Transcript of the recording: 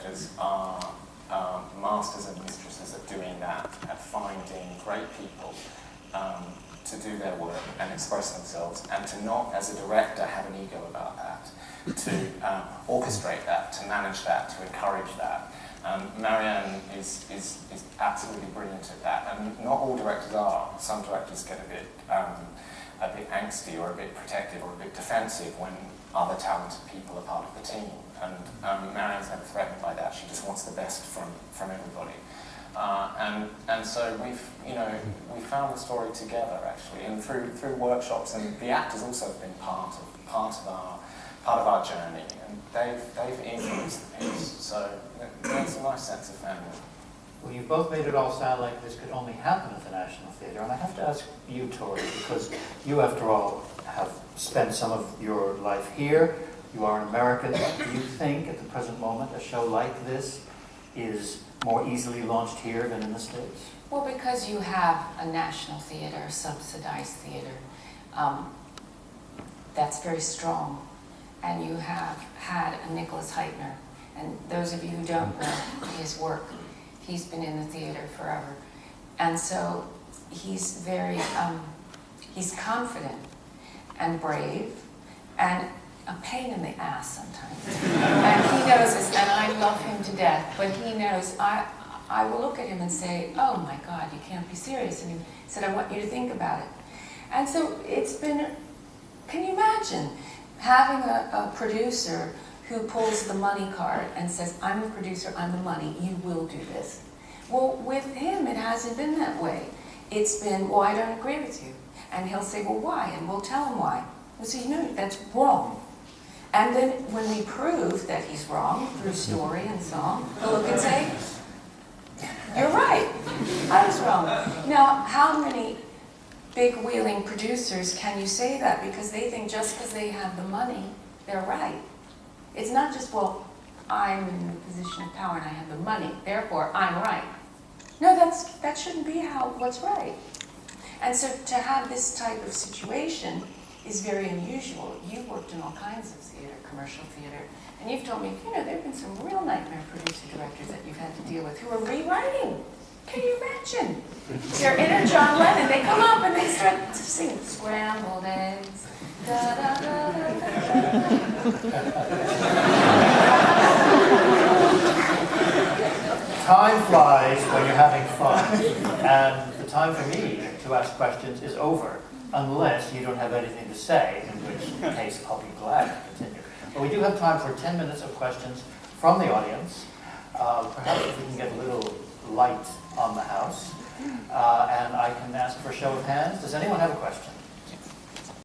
directors are masters and mistresses at doing that, at finding great people to do their work and express themselves, and to not, as a director, have an ego about that, to orchestrate that, to manage that, to encourage that. Marianne is absolutely brilliant at that, and not all directors are. Some directors get a bit angsty or a bit protective or a bit defensive when other talented people are part of the team, and Marianne's never threatened by that. She just wants the best from everybody. And so we found the story together actually, and through workshops, and the actors also have been part of our journey, and they've influenced the piece. So there's a nice sense of family. Well, you both made it all sound like this could only happen at the National Theatre, and I have to ask you, Tori, because you, after all, have spent some of your life here. You are an American. Do you think, at the present moment, a show like this is more easily launched here than in the States? Well, because you have a national theater, a subsidized theater, that's very strong. And you have had a Nicholas Heitner. And those of you who don't know his work, he's been in the theater forever. And so he's very, he's confident and brave and a pain in the ass sometimes. And he knows this, and I love him to death, but he knows, I will look at him and say, oh my God, you can't be serious. And he said, I want you to think about it. And so it's been, can you imagine having a producer who pulls the money card and says, I'm the producer, I'm the money, you will do this. Well, with him, it hasn't been that way. It's been, well, I don't agree with you. And he'll say, well, why? And we'll tell him why. We'll say, no, that's wrong. And then when we prove that he's wrong through story and song, he'll look and say, you're right, I was wrong. Now, how many big wheeling producers can you say that? Because they think just because they have the money, they're right. It's not just, well, I'm in a position of power and I have the money, therefore I'm right. No, that shouldn't be what's right. And so to have this type of situation is very unusual. You've worked in all kinds of theater, commercial theater, and you've told me, there have been some real nightmare producer directors that you've had to deal with who are rewriting. Can you imagine? They're inner John Lennon. They come up and they start to sing scrambled eggs. Da, da, da, da, da. Time flies when you're having fun, and the time for me to ask questions is over, unless you don't have anything to say, in which case I'll be glad to continue. But we do have time for 10 minutes of questions from the audience. Perhaps if we can get a little light on the house, and I can ask for a show of hands. Does anyone have a question?